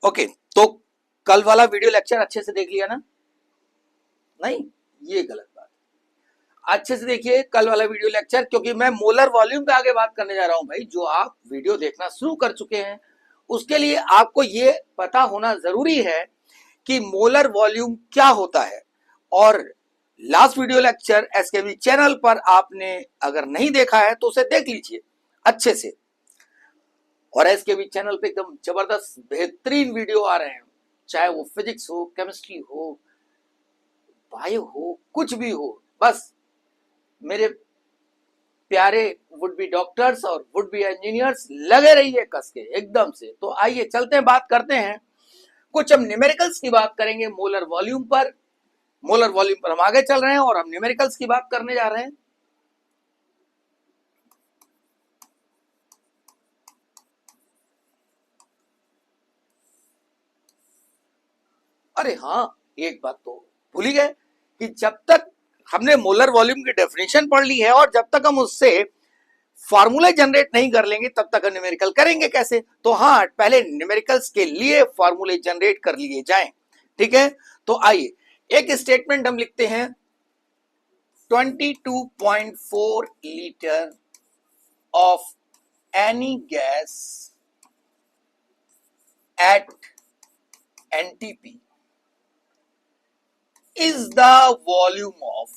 Okay, तो कल वाला वीडियो लेक्चर अच्छे से देख लिया ना? नहीं, ये गलत बात। अच्छे से देखिए कल वाला वीडियो लेक्चर, क्योंकि मैं मोलर वॉल्यूम पे आगे बात करने जा रहा हूं भाई। जो आप वीडियो देखना शुरू कर चुके हैं उसके लिए आपको ये पता होना जरूरी है कि मोलर वॉल्यूम क्या होता है। और last video lecture SKB channel पर आपने अगर नहीं देखा है तो उसे देख लीजिए अच्छे से। और एसकेबी चैनल पे एकदम जबरदस्त बेहतरीन वीडियो आ रहे हैं, चाहे वो फिजिक्स हो, केमिस्ट्री हो, बायो हो, कुछ भी हो। बस मेरे प्यारे वुड बी डॉक्टर्स और वुड बी इंजीनियर्स लगे रहिए कस के एकदम से। तो आइए चलते हैं, बात करते हैं कुछ। हम न्यूमेरिकल्स की बात करेंगे मोलर वॉल्यूम पर। मोलर वॉल्यूम पर हम आगे चल रहे हैं और हम न्यूमेरिकल्स की बात करने जा रहे हैं। अरे हाँ, एक बात तो भूल ही गए कि जब तक हमने मोलर वॉल्यूम की डेफिनेशन पढ़ ली है और जब तक हम उससे फार्मूला जनरेट नहीं कर लेंगे तब तक न्यूमेरिकल करेंगे कैसे। तो हाँ, पहले न्यूमेरिकल्स के लिए फार्मूले जनरेट कर लिए जाएं। ठीक है, तो आइए एक स्टेटमेंट हम लिखते हैं। 22.4 litre of any gas at NTP is the volume of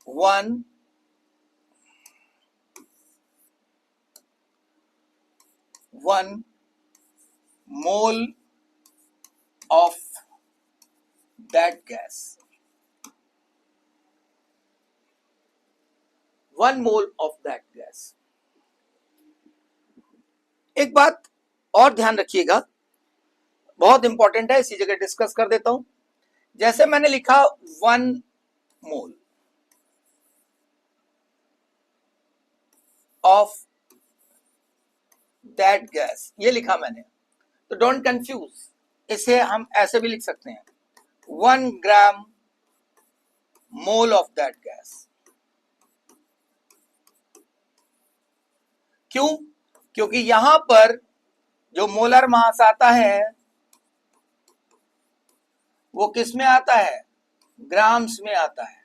one mole of that gas. 1 mole of that gas. एक बात और ध्यान रखिएगा, बहुत इंपॉर्टेंट है, इसी जगह डिस्कस कर देता हूं। जैसे मैंने लिखा 1 मोल ऑफ दैट गैस, ये लिखा मैंने, तो डोंट कंफ्यूज, इसे हम ऐसे भी लिख सकते हैं 1 ग्राम मोल ऑफ दैट गैस। क्यों? क्योंकि यहां पर जो मोलर मास आता है वो किस में आता है? ग्राम्स में आता है।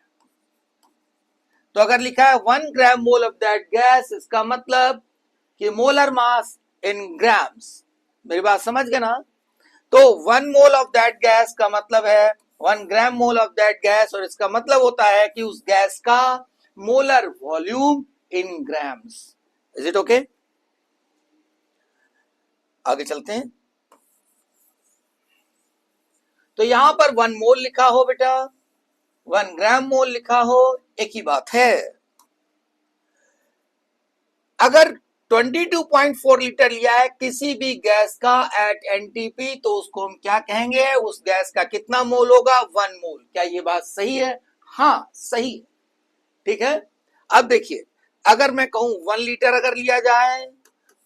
तो अगर लिखा है 1 ग्राम मोल ऑफ दैट गैस, इसका मतलब कि मोलर मास इन ग्राम्स। मेरी बात समझ गए ना? तो 1 मोल ऑफ दैट गैस का मतलब है 1 ग्राम मोल ऑफ दैट गैस, और इसका मतलब होता है कि उस गैस का molar volume in grams. Is it okay? आगे चलते हैं। तो यहां पर 1 मोल लिखा हो बेटा, 1 ग्राम मोल लिखा हो, एक ही बात है। अगर 22.4 लीटर लिया है किसी भी गैस का एट एनटीपी, तो उसको हम क्या कहेंगे? उस गैस का कितना मोल होगा? 1 मोल। क्या ये बात सही है? हाँ, सही है। ठीक है, अब देखिए, अगर मैं कहूं 1 लीटर अगर लिया जाए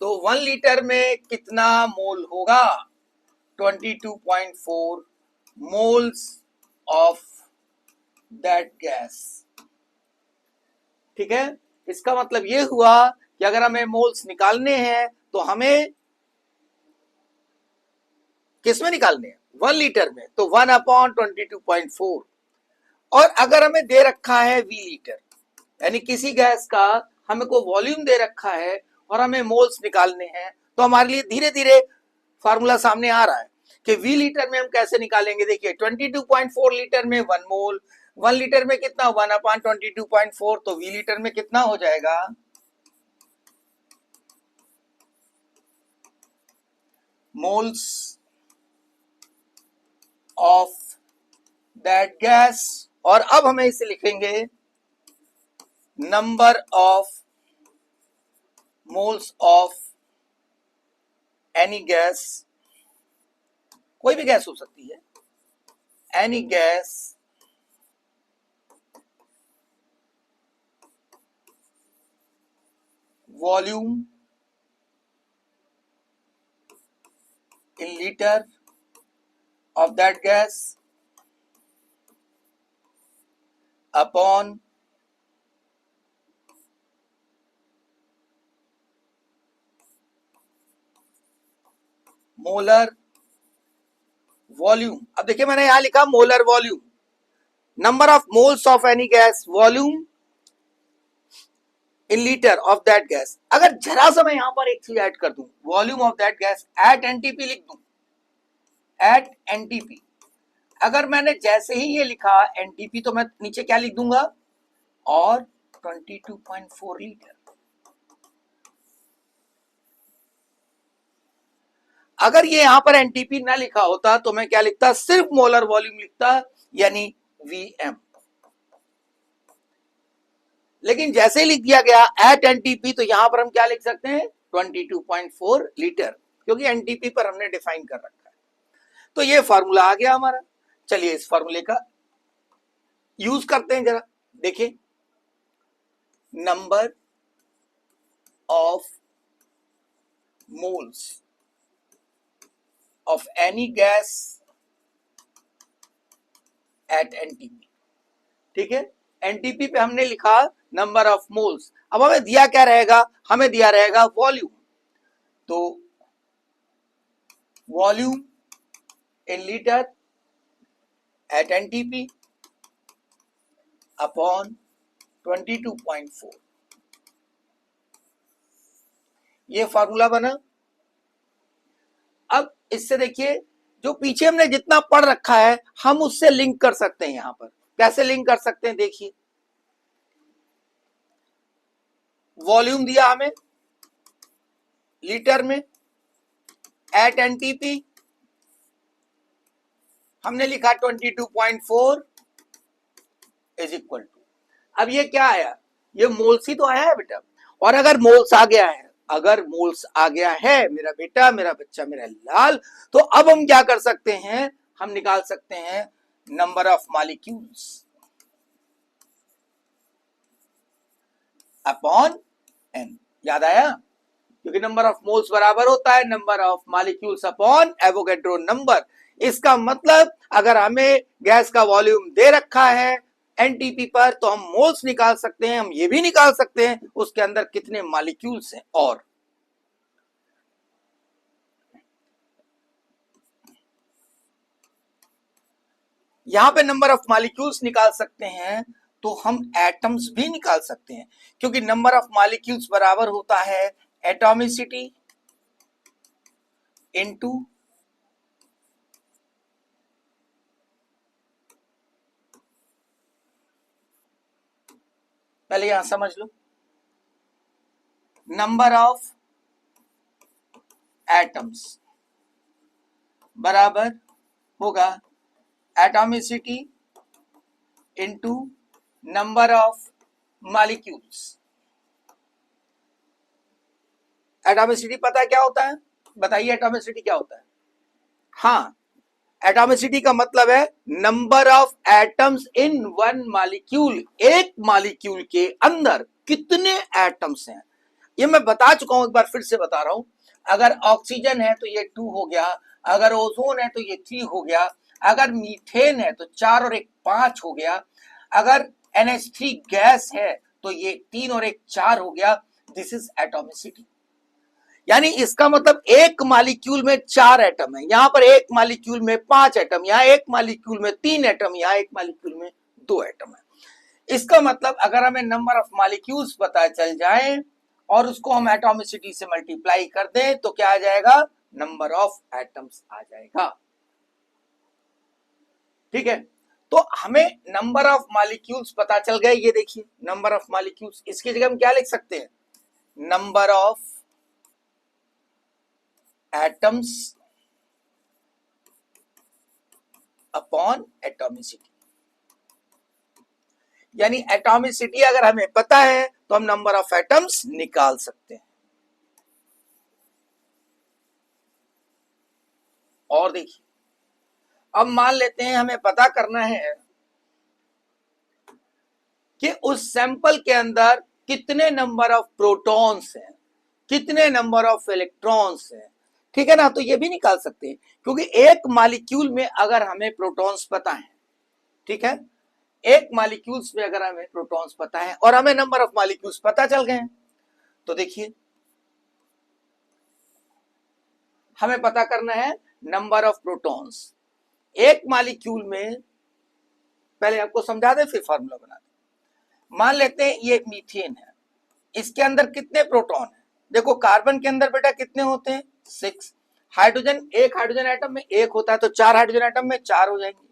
तो 1 लीटर में कितना मोल होगा? 22.4 मोल्स ऑफ दैट गैस। ठीक है, इसका मतलब ये हुआ कि अगर हमें मोल्स निकालने हैं तो हमें किस में निकालने हैं? 1 लीटर में, तो 1/22.4। और अगर हमें दे रखा है वी लीटर, यानी किसी गैस का हमें को वॉल्यूम दे रखा है और हमें मोल्स निकालने हैं, तो हमारे लिए धीरे धीरे फार्मूला सामने आ रहा है कि वी लीटर में हम कैसे निकालेंगे। देखिए 22.4 लीटर में 1 मोल, 1 लीटर में कितना? 1/22.4। तो वी लीटर में कितना हो जाएगा? Moles of that gas. और अब हमें इसे लिखेंगे number of moles of any gas, कोई भी गैस हो सकती है, any gas volume in litre of that gas upon molar volume. अब देखिए मैंने यहां लिखा molar volume, number of moles of any gas, volume in litre of that gas. अगर जरा सा मैं यहां पर एक चीज ऐड कर दूं, volume of that gas at NTP लिख दूं, एट एनटीपी। अगर मैंने जैसे ही ये लिखा एनटीपी तो मैं नीचे क्या लिख दूंगा, और 22.4 लीटर। अगर ये यहां पर एनटीपी ना लिखा होता तो मैं क्या लिखता, सिर्फ मोलर वॉल्यूम लिखता, यानी वीएम। लेकिन जैसे ही लिख दिया गया एट एनटीपी तो यहां पर हम क्या लिख सकते हैं, 22.4 लीटर, क्योंकि एनटीपी पर हमने डिफाइन कर रखा है। तो ये फार्मूला आ गया हमारा। चलिए इस फार्मूले का यूज करते हैं जरा। देखिए, number of moles of any gas at NTP. ठीक है, एनटीपी पे हमने लिखा नंबर ऑफ मोल्स। अब हमें दिया क्या रहेगा, हमें दिया रहेगा वॉल्यूम। तो volume in litre at NTP upon 22.4, ये फार्मूला बना। अब इससे देखिए जो पीछे हमने जितना पढ़ रखा है हम उससे लिंक कर सकते हैं। यहां पर कैसे लिंक कर सकते हैं, देखिए वॉल्यूम दिया हमें लीटर में एट एनटीपी, हमने लिखा 22.4 इज इक्वल टू, अब ये क्या आया, ये मोल्स ही तो आया है बेटा। और अगर मोल्स आ गया है, अगर मोल्स आ गया है मेरा बेटा, मेरा बच्चा, मेरा लाल, तो अब हम क्या कर सकते हैं, हम निकाल सकते हैं number of molecules upon N. याद आया, क्योंकि नंबर ऑफ मोल्स बराबर होता है number of molecules upon Avogadro number. इसका मतलब अगर हमें गैस का वॉल्यूम दे रखा है एनटीपी पर, तो हम मोल्स निकाल सकते हैं, हम ये भी निकाल सकते हैं उसके अंदर कितने मॉलिक्यूल्स हैं। और यहां पे नंबर ऑफ मॉलिक्यूल्स निकाल सकते हैं तो हम एटम्स भी निकाल सकते हैं, क्योंकि नंबर ऑफ मॉलिक्यूल्स बराबर होता है एटॉमिसिटी इनटू पहले यहां समझ लो, नंबर ऑफ एटम्स बराबर होगा atomicity into number of molecules. Atomicity पता है क्या होता है, बताइए एटॉमिसिटी क्या होता है। हाँ, एटॉमिसिटी का मतलब है number of atoms in one molecule, एक मॉलिक्यूल के अंदर कितने एटम्स हैं। ये मैं बता चुका हूं, एक बार फिर से बता रहा हूं। अगर ऑक्सीजन है तो ये 2 हो गया, अगर ओजोन है तो ये 3 हो गया, अगर मीथेन है तो 4 और 1 5 हो गया, अगर NH3 गैस है तो ये 3 और 1 4 हो गया। This is atomicity. यानी इसका मतलब एक मॉलिक्यूल में 4 एटम है, यहां पर एक मॉलिक्यूल में 5 एटम, यहां एक मॉलिक्यूल में 3 एटम, यहां एक मॉलिक्यूल में 2 एटम है। इसका मतलब अगर हमें नंबर ऑफ मॉलिक्यूल्स पता चल जाए और उसको हम एटॉमिसिटी से मल्टीप्लाई कर दें तो क्या आ जाएगा, नंबर ऑफ एटम्स आ जाएगा। ठीक है, तो हमें नंबर ऑफ मॉलिक्यूल्स पता चल गए। ये देखिए नंबर ऑफ मॉलिक्यूल्स, इसकी जगह हम क्या लिख सकते हैं, number of atoms upon atomicity. यानी एटॉमिसिटी अगर हमें पता है तो हम नंबर ऑफ एटम्स निकाल सकते हैं। और देखिए, अब मान लेते हैं हमें पता करना है कि उस सैंपल के अंदर कितने नंबर ऑफ प्रोटॉन्स हैं, कितने नंबर ऑफ इलेक्ट्रॉन्स हैं। ठीक है ना, तो ये भी निकाल सकते हैं, क्योंकि एक मॉलिक्यूल में अगर हमें प्रोटॉन्स पता है, ठीक है, एक मॉलिक्यूल्स में अगर हमें प्रोटॉन्स पता है और हमें नंबर ऑफ मॉलिक्यूल्स पता चल गए हैं, तो देखिए हमें पता करना है नंबर ऑफ प्रोटॉन्स एक मॉलिक्यूल में। पहले आपको समझा दे फिर फार्मूला बना दे। मान लेते हैं ये मीथेन है, इसके अंदर कितने प्रोटॉन है? देखो कार्बन के अंदर बेटा कितने होते हैं? 6। हाइड्रोजन, एक हाइड्रोजन एटम में एक होता है तो 4 हाइड्रोजन एटम में 4 हो जाएंगे,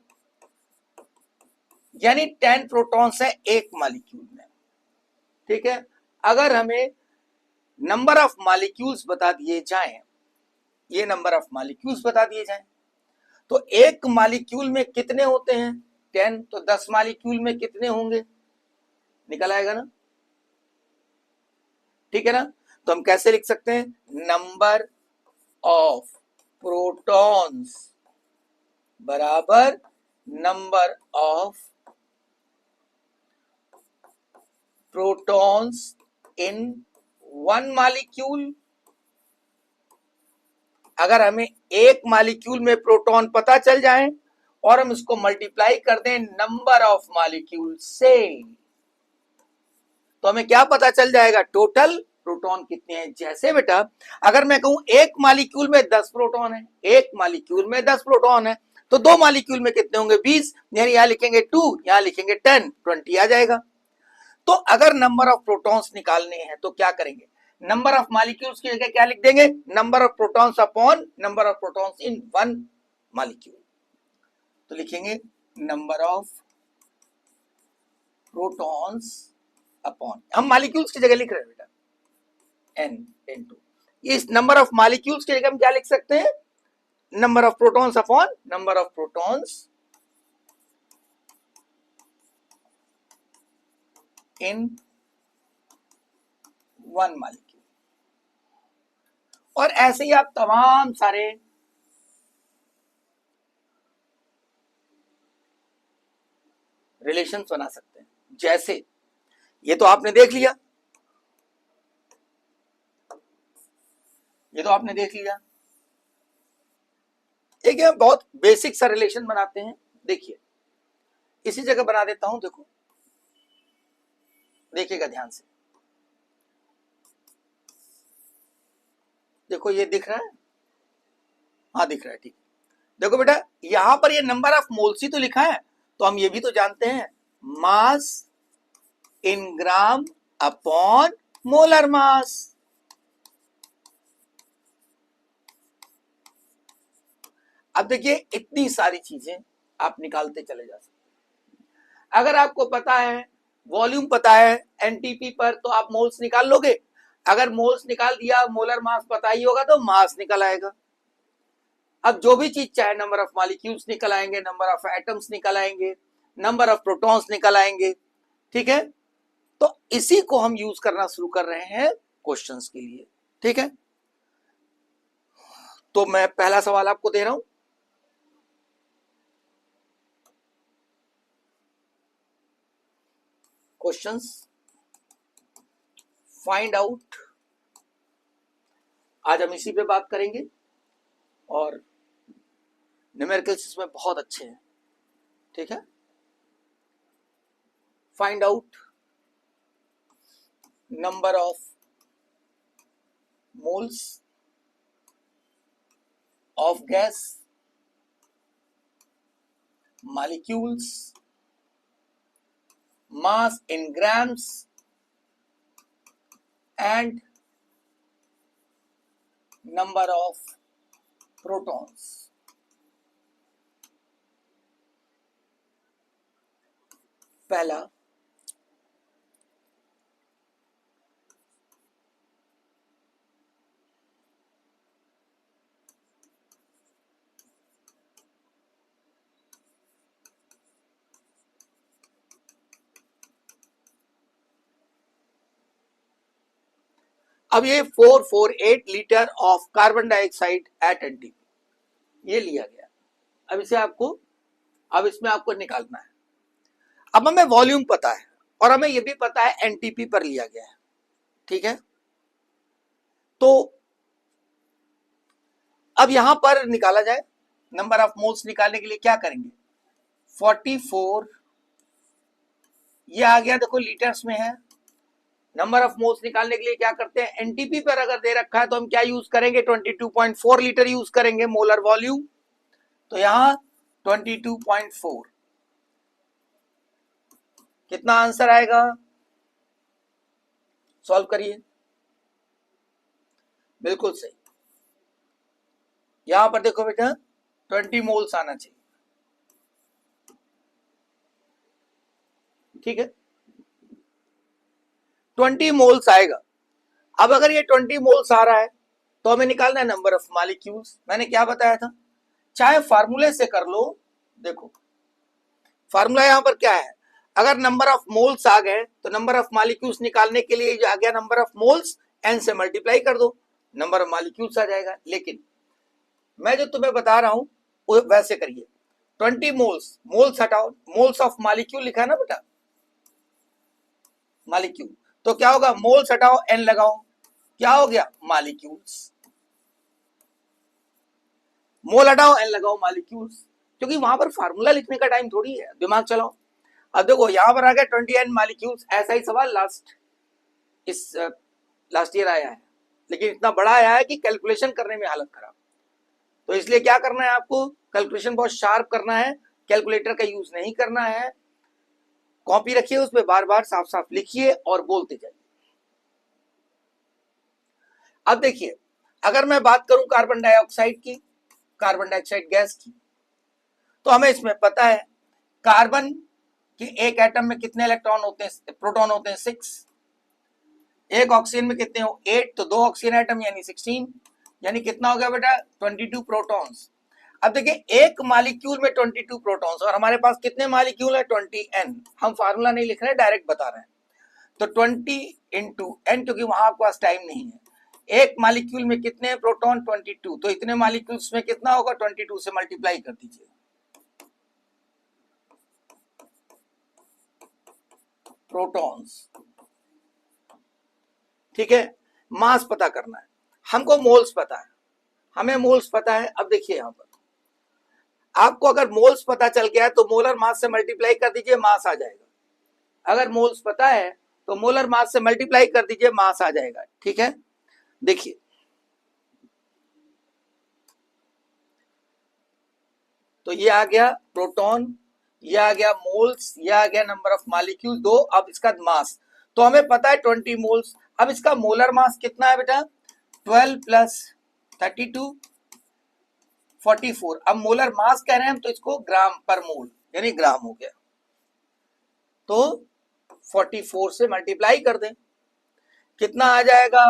यानी 10 प्रोटॉन्स है एक मॉलिक्यूल में। ठीक है, अगर हमें नंबर ऑफ मॉलिक्यूल्स बता दिए जाएं, ये नंबर ऑफ मॉलिक्यूल्स बता दिए जाएं, तो एक मॉलिक्यूल में कितने होते हैं? 10। तो 10 मॉलिक्यूल में कितने होंगे? निकल आएगा ना? ठीक है ना? तो हम कैसे लिख सकते हैं? नंबर ऑफ प्रोटॉन्स बराबर number of protons in one molecule. अगर हमें एक मॉलिक्यूल में प्रोटॉन पता चल जाए और हम इसको मल्टीप्लाई कर दें नंबर ऑफ मॉलिक्यूल से, तो हमें क्या पता चल जाएगा? टोटल प्रोटॉन कितने हैं। जैसे बेटा अगर मैं कहूं एक मॉलिक्यूल में 10 प्रोटॉन है, एक मॉलिक्यूल में 10 प्रोटॉन है, तो दो मॉलिक्यूल में कितने होंगे? 20। यानी यहां लिखेंगे 2, यहां लिखेंगे 10, 20 आ जाएगा। तो अगर नंबर ऑफ प्रोटॉन्स निकालने हैं तो क्या करेंगे? नंबर ऑफ मॉलिक्यूल्स की जगह क्या लिख देंगे? Number of protons upon number of protons in one molecule. तो लिखेंगे नंबर ऑफ प्रोटॉन्स अपॉन, हम मॉलिक्यूल्स की जगह लिख रहे हैं बेटा n/2। इस नंबर ऑफ मॉलिक्यूल्स की जगह हम क्या लिख सकते हैं? Number of protons upon number of protons in one molecule. और ऐसे ही आप तमाम सारे रिलेशंस बना सकते हैं। जैसे ये तो आपने देख लिया, ये तो आपने देख लिया। एक हम बहुत बेसिक सा रिलेशन बनाते हैं। देखिए इसी जगह बना देता हूं, देखो देखिएगा ध्यान से। देखो ये दिख रहा है? हाँ दिख रहा है, ठीक। देखो बेटा यहां पर ये नंबर ऑफ मोल्स ही तो लिखा है, तो हम ये भी तो जानते हैं मास in gram upon molar mass. अब देखिए इतनी सारी चीजें आप निकालते चले जा सकते हैं। अगर आपको पता है वॉल्यूम पता है एनटीपी पर, तो आप मोल्स निकाल लोगे। अगर मोल्स निकाल दिया, मोलर मास पता ही होगा तो मास निकल आएगा। अब जो भी चीज चाहे, नंबर ऑफ मॉलिक्यूल्स निकल आएंगे, नंबर ऑफ एटम्स निकल आएंगे, नंबर ऑफ प्रोटॉन्स निकल आएंगे। ठीक है, तो इसी को हम यूज करना शुरू कर रहे हैं क्वेश्चंस के लिए। ठीक है, तो मैं पहला सवाल आपको दे रहा हूं। क्वेश्चंस फाइंड आउट, आज हम इसी पे बात करेंगे और न्यूमेरिकल्स इसमें बहुत अच्छे हैं। ठीक है, find out number of moles of gas, molecules, mass in grams and number of protons। पहला अब ये 448 litre of carbon dioxide at NTP ये लिया गया। अब इसे आपको, अब इसमें आपको निकालना है। अब हमें वॉल्यूम पता है और हमें यह भी पता है एनटीपी पर लिया गया है। ठीक है, तो अब यहां पर निकाला जाए। नंबर ऑफ मोल्स निकालने के लिए क्या करेंगे? 44 ये आ गया, देखो लीटर्स में है, नंबर ऑफ मोल्स निकालने के लिए क्या करते हैं, एनटीपी पर अगर दे रखा है तो हम क्या यूज करेंगे, 22.4 लीटर यूज करेंगे मोलर वॉल्यूम। तो यहां 22.4 कितना आंसर आएगा, सॉल्व करिए। बिल्कुल सही, यहां पर देखो बेटा 20 मोल्स आना चाहिए, ठीक है 20 मोल्स आएगा। अब अगर ये 20 मोल्स आ रहा है तो हमें निकालना है नंबर ऑफ मॉलिक्यूल्स। मैंने क्या बताया था, चाहे फार्मूले से कर लो, देखो फार्मूला यहां पर क्या है, अगर नंबर ऑफ मोल्स आ गए तो नंबर ऑफ मॉलिक्यूल्स निकालने के लिए आ गया नंबर ऑफ मोल्स, एन से मल्टीप्लाई कर दो, नंबर ऑफ मॉलिक्यूल्स आ जाएगा। लेकिन मैं जो तुम्हें बता रहा हूं वो वैसे करिए, 20 मोल्स, मोल्स हटाओ, मोल्स ऑफ मॉलिक्यूल लिखा है ना बेटा, मॉलिक्यूल, तो क्या होगा, मोल्स हटाओ एन लगाओ, क्या हो गया मॉलिक्यूल्स, मोल हटाओ एन लगाओ मॉलिक्यूल्स, क्योंकि वहां पर फार्मूला लिखने का टाइम थोड़ी है, दिमाग चलाओ। अब देखो यहां पर आ गया 20 एन मॉलिक्यूल्स, ऐसा ही सवाल लास्ट ईयर आया है, लेकिन इतना बड़ा आया है कि कैलकुलेशन करने में हालत खराब। तो इसलिए क्या करना है आपको, कैलकुलेशन बहुत शार्प करना है, कैलकुलेटर का यूज नहीं करना है, कॉपी रखिए, उसमें बार बार साफ साफ लिखिए और बोलते जाइए। अब देखिए, अगर मैं बात करूं कार्बन डाइऑक्साइड की, कार्बन डाइऑक्साइड गैस की, तो हमें इसमें पता है कार्बन कि एक एटम में कितने इलेक्ट्रॉन होते हैं, प्रोटॉन होते हैं 6, एक ऑक्सीजन में कितने हो 8, तो 2 ऑक्सीजन एटम यानी 16, यानी कितना हो गया बेटा 22 प्रोटॉन्स। अब देखिए एक मॉलिक्यूल में 22 प्रोटॉन्स और हमारे पास कितने मॉलिक्यूल है 20 एन, हम फार्मूला नहीं लिख रहे हैं, डायरेक्ट बता रहे हैं। तो 20 इंटू एन, क्योंकि वहां आपके पास टाइम नहीं है, एक मॉलिक्यूल में कितने प्रोटॉन 22, तो इतने मॉलिक्यूल्स में कितना होगा 22 से मल्टीप्लाई कर दीजिए, प्रोटॉन्स, ठीक है। मास पता करना है हमको, मोल्स पता है, हमें मोल्स पता है। अब देखिए यहां पर आपको अगर मोल्स पता चल गया है तो मोलर मास से मल्टीप्लाई कर दीजिए, मास आ जाएगा। अगर मोल्स पता है तो मोलर मास से मल्टीप्लाई कर दीजिए, मास आ जाएगा, ठीक है। देखिए तो ये आ गया प्रोटॉन, ये आ गया मोल्स, ये आ गया नंबर ऑफ मॉलिक्यूल 2, अब इसका मास तो हमें पता है 20 मोल्स। अब इसका मोलर मास कितना है बेटा 12 प्लस 32 44। अब मोलर मास कह रहे हैं हम तो इसको ग्राम पर मोल यानी ग्राम हो गया, तो 44 से मल्टीप्लाई कर दें, कितना आ जाएगा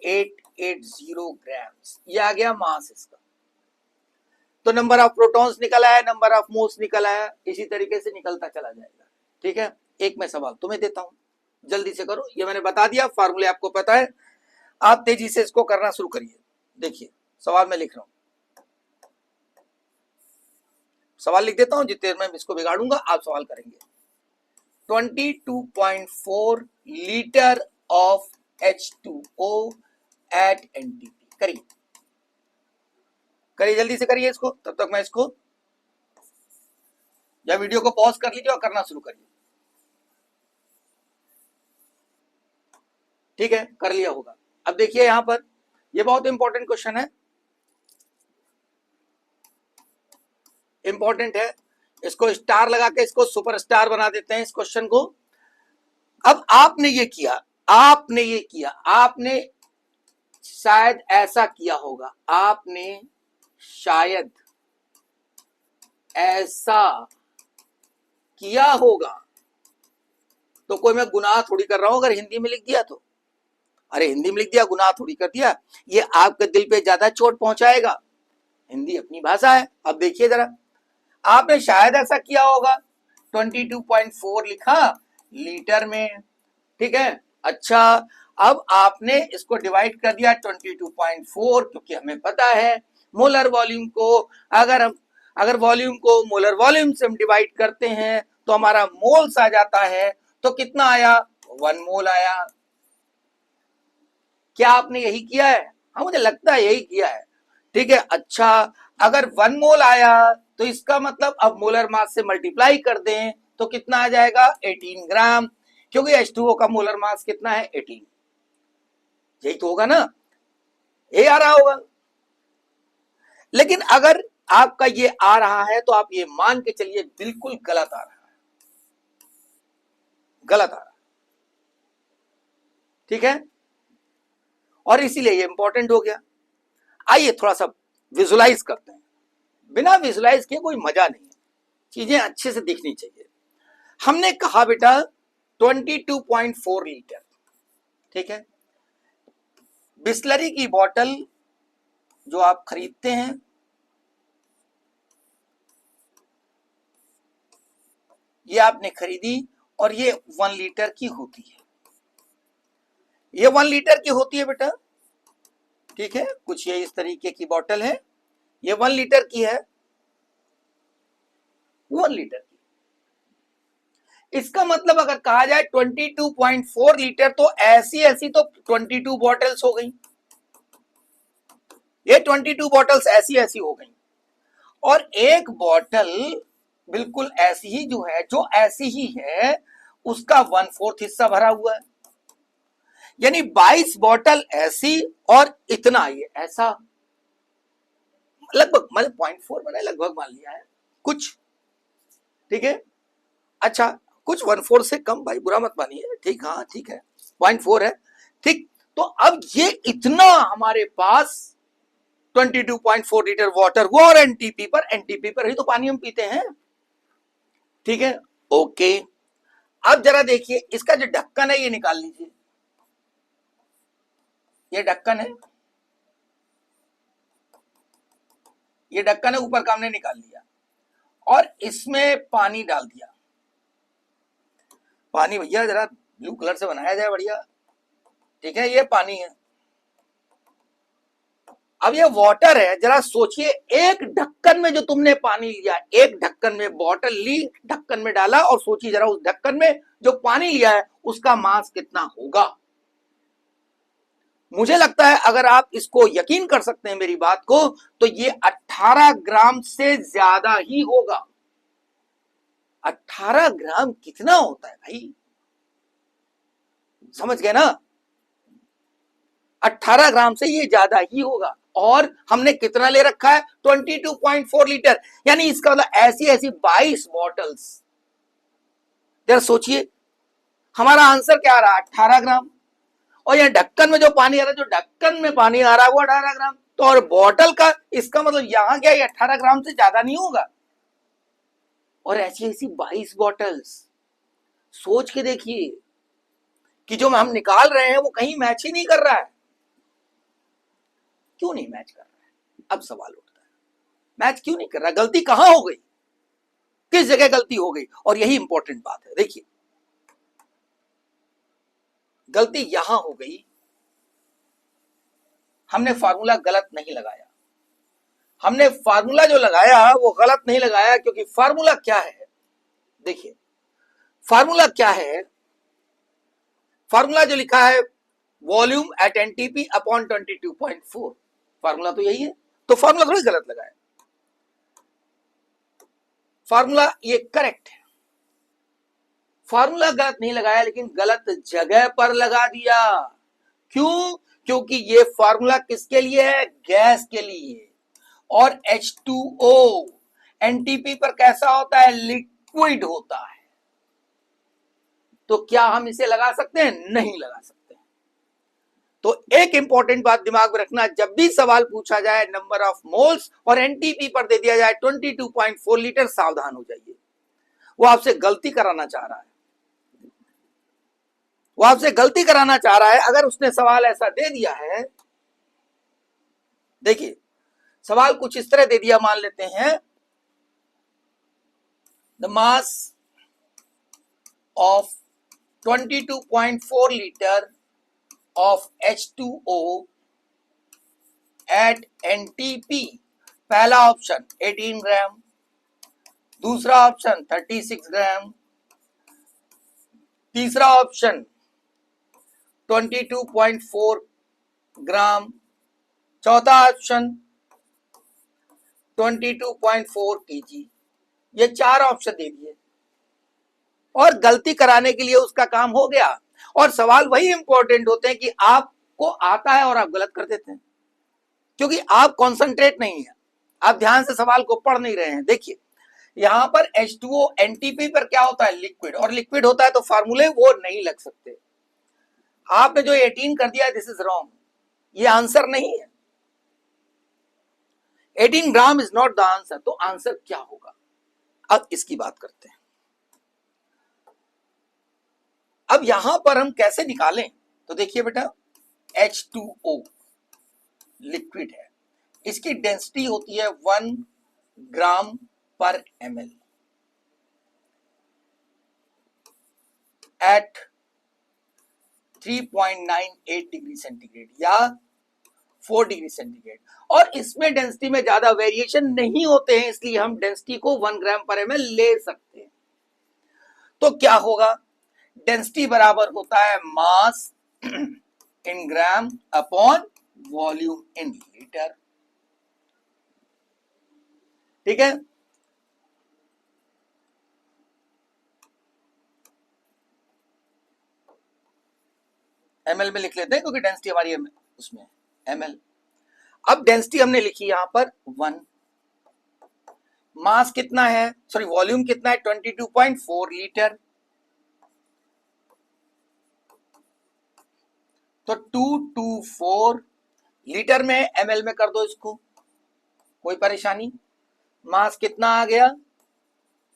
880 ग्राम्स, ये आ गया मास इसका। तो नंबर ऑफ प्रोटॉन्स निकल आया, नंबर ऑफ मोल्स निकल आया, इसी तरीके से निकलता चला जाएगा, ठीक है। एक मैं सवाल तुम्हें देता हूं, जल्दी से करो, ये मैंने बता दिया, फार्मूले आपको पता है, आप तेजी से इसको करना शुरू करिए। देखिए सवाल मैं लिख रहा हूं, सवाल लिख देता हूं, जितने मैं इसको बिगाड़ूंगा आप सवाल करेंगे। 22.4 litre of H2O at NTP, करिए करिए जल्दी से करिए इसको, तब तक मैं इसको, या वीडियो को पॉज कर लीजिए और करना शुरू करिए, ठीक है कर लिया होगा। अब देखिए यहां पर ये बहुत इंपॉर्टेंट क्वेश्चन है, इंपॉर्टेंट है, इसको स्टार लगा के इसको सुपर स्टार बना देते हैं इस क्वेश्चन को। अब आपने ये किया, आपने ये किया, आपने शायद ऐसा किया होगा, आपने शायद ऐसा किया होगा, तो कोई मैं गुनाह थोड़ी कर रहा हूं अगर हिंदी में लिख दिया तो, अरे हिंदी में लिख दिया गुनाह थोड़ी कर दिया, ये आपके दिल पे ज्यादा चोट पहुंचाएगा, हिंदी अपनी भाषा है। अब देखिए जरा, आपने शायद ऐसा किया होगा, 22.4 लिखा लीटर में, ठीक है। अच्छा अब आपने इसको डिवाइड कर दिया 22.4, क्योंकि हमें पता है मोलर वॉल्यूम को, अगर वॉल्यूम को मोलर वॉल्यूम से हम डिवाइड करते हैं तो हमारा मोल्स आ जाता है, तो कितना आया 1 मोल आया। क्या आपने यही किया है, हाँ मुझे लगता है यही किया है, ठीक है। अच्छा अगर 1 मोल आया तो इसका मतलब अब मोलर मास से मल्टीप्लाई कर दें तो कितना आ जाएगा 18 ग्राम, क्योंकि H2O का मोलर मास कितना है 18, यही तो होगा ना, ये आ रहा होगा। लेकिन अगर आपका ये आ रहा है तो आप ये मान के चलिए बिल्कुल गलत आ रहा है, गलत आ रहा है, ठीक है, और इसीलिए ये इंपॉर्टेंट हो गया। आइए थोड़ा सा विजुलाइज करते हैं, बिना विजुलाइज के कोई मजा नहीं है, चीजें अच्छे से दिखनी चाहिए। हमने कहा बेटा 22.4 लीटर, ठीक है, बिस्लरी की बोतल जो आप खरीदते हैं, ये आपने खरीदी और ये 1 लीटर की होती है, ये 1 लीटर की होती है बेटा, ठीक है, कुछ ये इस तरीके की बोतल है, ये 1 लीटर की है, 1 लीटर की। इसका मतलब अगर कहा जाए 22.4 लीटर तो ऐसी तो 22 बॉटल्स हो गई, ये 22 बॉटल्स ऐसी हो गई, और एक बॉटल बिल्कुल ऐसी ही जो है, जो ऐसी ही है उसका 1/4 हिस्सा भरा हुआ है, यानी 22 बॉटल ऐसी और इतना ये ऐसा, लगभग मतलब 0.4 मैंने लगभग मान लिया है कुछ, ठीक है, अच्छा कुछ 1/4 से कम, भाई बुरा मत मानिए, ठीक, हाँ ठीक है 0.4 है, ठीक। तो अब ये इतना हमारे पास 22.4 लीटर वाटर, वो और एनटीपी पर, एनटीपी पर ही तो पानी हम पीते हैं, ठीक है, ओके। अब जरा देखिए इसका जो ढक्कन है ये निकाल लीजिए, ये ढक्कन है, ये ढक्कन है, ऊपर का हमने निकाल लिया और इसमें पानी डाल दिया, पानी भैया जरा ब्लू कलर से बनाया जाए बढ़िया, ठीक है, ये पानी है। अब ये वाटर है, जरा सोचिए एक ढक्कन में जो तुमने पानी लिया, एक ढक्कन में बॉटल ली, ढक्कन में डाला, और सोचिए जरा उस ढक्कन में जो पानी लिया है उसका मास कितना होगा। मुझे लगता है अगर आप इसको यकीन कर सकते हैं मेरी बात को, तो ये 18 ग्राम से ज्यादा ही होगा। 18 ग्राम कितना होता है भाई, समझ गए ना, 18 ग्राम से ये ज्यादा ही होगा, और हमने कितना ले रखा है 22.4 लीटर, यानी इसका मतलब ऐसी 22 बॉटल्स। जरा सोचिए हमारा आंसर क्या आ रहा है 18 ग्राम, और यह ढक्कन में जो पानी आ रहा है, जो ढक्कन में पानी आ रहा है वो 18 ग्राम, तो और बॉटल का इसका मतलब यहां क्या ये 18 ग्राम से ज्यादा नहीं होगा, और ऐसी 22 बॉटल्स। सोच के देखिए कि जो हम निकाल रहे हैं वो कहीं मैच ही नहीं कर रहा है, क्यों नहीं मैच कर रहा है, अब सवाल उठता है मैच क्यों नहीं कर रहा, गलती कहां हो गई, किस जगह गलती हो गई, और यही इंपॉर्टेंट बात है। देखिए गलती यहां हो गई, हमने फार्मूला गलत नहीं लगाया, हमने फार्मूला जो लगाया वो गलत नहीं लगाया, क्योंकि फार्मूला क्या है, देखिए फार्मूला क्या है, फार्मूला जो लिखा है volume at NTP upon 22.4, formula तो यही है, तो फार्मूला थोड़ी गलत लगाया, फार्मूला ये करेक्ट है, फार्मूला गलत नहीं लगाया लेकिन गलत जगह पर लगा दिया। क्यों, क्योंकि ये फार्मूला किसके लिए है, गैस के लिए, और H2O एनटीपी पर कैसा होता है, लिक्विड होता है, तो क्या हम इसे लगा सकते हैं, नहीं लगा सकते। तो एक इंपॉर्टेंट बात दिमाग में रखना, जब भी सवाल पूछा जाए नंबर ऑफ मोल्स और एनटीपी पर दे दिया जाए 22.4 लीटर, सावधान हो जाइए, वो आपसे गलती कराना चाह रहा है, वो आपसे गलती कराना चाह रहा है। अगर उसने सवाल ऐसा दे दिया है, देखिए सवाल कुछ इस तरह दे दिया, मान लेते हैं the mass of 22.4 litre of H2O at NTP, पहला ऑप्शन 18 ग्राम, दूसरा ऑप्शन 36 ग्राम, तीसरा ऑप्शन 22.4 ग्राम, चौथा ऑप्शन 22.4 kg, ये 4 ऑप्शन दे दिए। और गलती कराने के लिए उसका काम हो गया। और सवाल वही इंपॉर्टेंट होते हैं कि आपको आता है और आप गलत कर देते हैं, क्योंकि आप कॉन्सेंट्रेट नहीं है, आप ध्यान से सवाल को पढ़ नहीं रहे हैं। देखिए यहां पर H2O एनटीपी पर क्या होता है, लिक्विड, और लिक्विड होता है तो फार्मूले वो नहीं लग सकते। आपने जो 18 कर दिया दिस इज रॉन्ग, ये आंसर नहीं है। 18 gram is not the answer. तो आंसर क्या होगा, अब इसकी बात करते हैं। अब यहां पर हम कैसे निकालें, तो देखिए बेटा H2O लिक्विड है, इसकी डेंसिटी होती है 1 ग्राम पर ml एट 3.98 डिग्री सेंटीग्रेड या 4 डिग्री सेंटीग्रेड, और इसमें डेंसिटी में ज्यादा वेरिएशन नहीं होते हैं, इसलिए हम डेंसिटी को 1 ग्राम पर ml ले सकते हैं। तो क्या होगा, डेंसिटी बराबर होता है mass in gram upon volume in litre. ठीक है, ml में लिख लेते हैं क्योंकि डेंसिटी हमारी उसमें ml। अब डेंसिटी हमने लिखी यहां पर 1, मास कितना है, सॉरी वॉल्यूम कितना है 22.4 लीटर, तो 224 लीटर में ml में कर दो इसको, कोई परेशानी। मास कितना आ गया,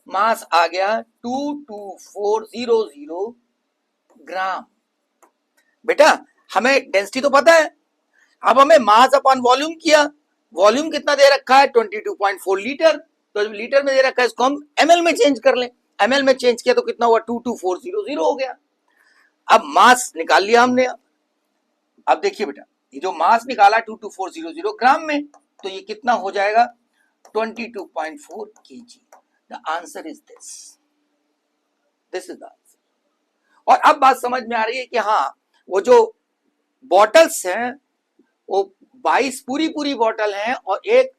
मास आ गया 22400 ग्राम। बेटा हमें डेंसिटी तो पता है, अब हमें मास अपॉन वॉल्यूम किया, वॉल्यूम कितना दे रखा है 22.4 लीटर, तो लीटर में दे रखा है, इसको हम ml में चेंज कर लें, ml में चेंज किया तो कितना हुआ 22400 हो गया। अब मास निकाल लिया हमने। अब देखिए बेटा ये जो मास निकाला 22400 ग्राम में, तो ये कितना हो जाएगा 22.4 kg। The answer is this is the answer. और अब बात समझ में आ रही है कि हाँ वो जो बॉटल्स हैं वो 22 पूरी बॉटल हैं और एक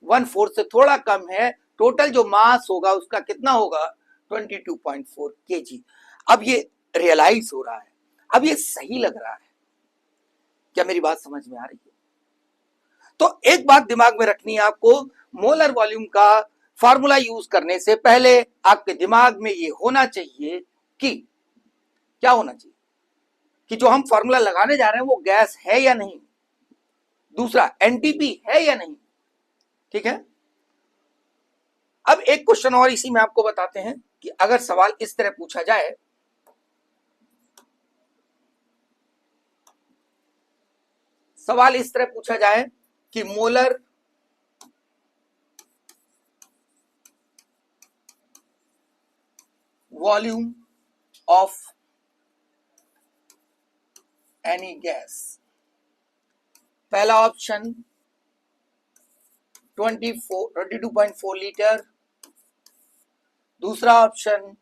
1/4 से थोड़ा कम है, टोटल जो मास होगा उसका कितना होगा 22.4 kg। अब ये रियलाइज हो रहा है, अब ये सही लग रहा है, क्या मेरी बात समझ में आ रही है? तो एक बात दिमाग में रखनी है आपको, मोलर वॉल्यूम का फार्मूला यूज करने से पहले आपके दिमाग में ये होना चाहिए कि क्या होना चाहिए कि जो हम फार्मूला लगाने जा रहे हैं वो गैस है या नहीं, दूसरा एनटीपी है या नहीं। ठीक है, अब एक क्वेश्चन और इसी में आपको बताते हैं कि अगर सवाल इस तरह पूछा जाए, सवाल इस तरह पूछा जाए कि molar volume of any gas, पहला ऑप्शन 22.4 लीटर, दूसरा ऑप्शन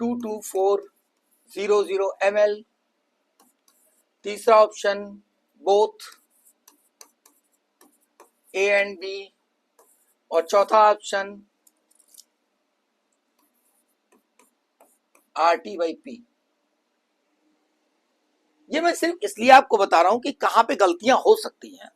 22400 ml, तीसरा option both A and B, और चौथा ऑप्शन RT/P। ये मैं सिर्फ इसलिए आपको बता रहा हूं कि कहां पे गलतियां हो सकती हैं।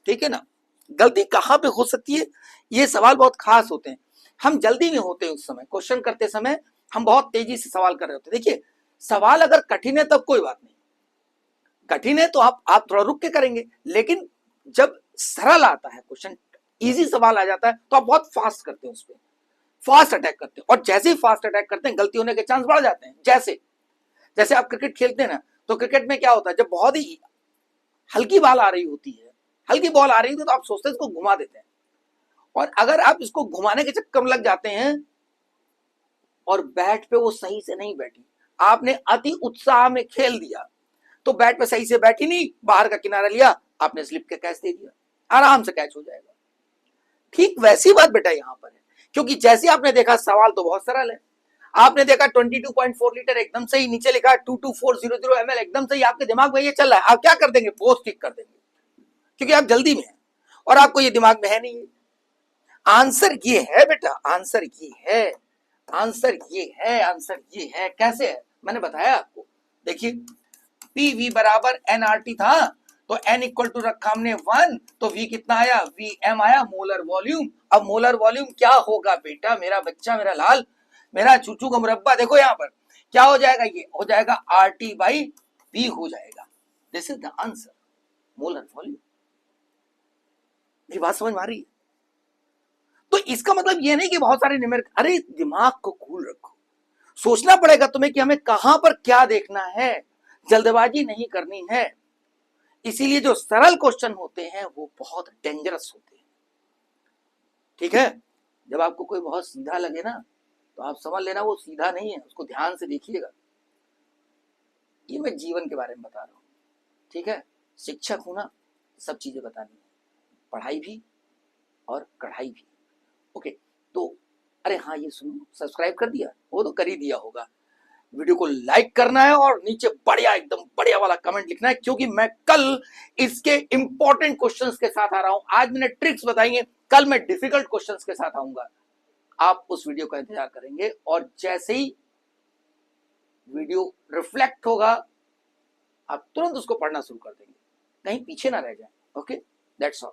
ठीक है ना, गलती कहां पे हो सकती है, ये सवाल बहुत खास होते हैं, हम जल्दी में होते हैं, उस समय क्वेश्चन करते समय हम बहुत तेजी से सवाल कर रहे होते हैं। देखिए सवाल अगर कठिन है तब कोई बात नहीं, कठिन है तो आप थोड़ा रुक के करेंगे, लेकिन जब सरल आता है क्वेश्चन, इजी सवाल आ जाता है तो आप बहुत फास्ट करते हैं, उस पर फास्ट अटैक करते हैं, और जैसे ही फास्ट अटैक करते हैं गलती होने के चांस बढ़ जाते हैं। जैसे जैसे आप क्रिकेट खेलते हैं ना, तो क्रिकेट में क्या होता है, जब बहुत ही हल्की बॉल आ रही होती है, हल्की बॉल आ रही होती है तो आप सोचते हैं इसको घुमा देते हैं, और अगर आप इसको घुमाने के चक्कर में लग जाते हैं और बैट पे वो सही से नहीं बैठी, आपने अति उत्साह में खेल दिया तो बैट पे सही से बैठी नहीं, बाहर का किनारा लिया, आपने स्लिप के कैच दे दिया, आराम से कैच हो जाएगा। ठीक वैसी बात बेटा यहां पर है, क्योंकि जैसे आपने देखा सवाल तो बहुत सरल है, आपने देखा 22.4 लीटर एकदम सही, नीचे लिखा 22400 ml एकदम सही, आपके दिमाग में ये चल रहा है, आप क्या कर देंगे, पोस्ट टिक कर देंगे, क्योंकि आप जल्दी में हैं और आपको ये दिमाग में है नहीं, आंसर ये है बेटा, आंसर ये है, आंसर ये है, आंसर ये है। कैसे है मैंने बताया आपको। देखिए पी वी बराबर एन आर टी था, तो एन इक्वल टू रखा हमने 1, तो वी कितना आया, वी एम आया, मोलर वॉल्यूम। अब मोलर वॉल्यूम क्या होगा बेटा, मेरा बच्चा, मेरा लाल, मेरा चूचू का मुरब्बा, देखो यहां पर क्या हो जाएगा, ये हो जाएगा आर टी बाई वी हो जाएगा। This is the answer, molar volume. मेरी बात समझ में आ रही है? तो इसका मतलब ये नहीं कि बहुत सारे न्यूमेरिक, अरे दिमाग को कूल रखो, सोचना पड़ेगा तुम्हें कि हमें कहां पर क्या देखना है, जल्दबाजी नहीं करनी है। इसीलिए जो सरल क्वेश्चन होते हैं वो बहुत डेंजरस होते हैं, ठीक है। जब आपको कोई बहुत सीधा लगे ना, तो आप समझ लेना वो सीधा नहीं है, उसको ध्यान से देखिएगा। ये मैं जीवन के बारे में बता रहा हूं, ठीक है। शिक्षक हूं ना, सब चीजें बतानी है, पढ़ाई भी और कढ़ाई भी। ओके, तो अरे हाँ ये सुनो, सब्सक्राइब कर दिया, वो तो कर ही दिया होगा। वीडियो को लाइक करना है और नीचे बढ़िया, एकदम बढ़िया वाला कमेंट लिखना है, क्योंकि मैं कल इसके इंपॉर्टेंट क्वेश्चंस के साथ आ रहा हूं। आज मैंने ट्रिक्स बताई हैं, कल मैं डिफिकल्ट क्वेश्चंस के साथ आऊंगा। आप उस वीडियो का इंतजार करेंगे और जैसे ही वीडियो रिफ्लेक्ट होगा आप तुरंत उसको पढ़ना शुरू कर देंगे, कहीं पीछे ना रह जाए। Okay, that's all.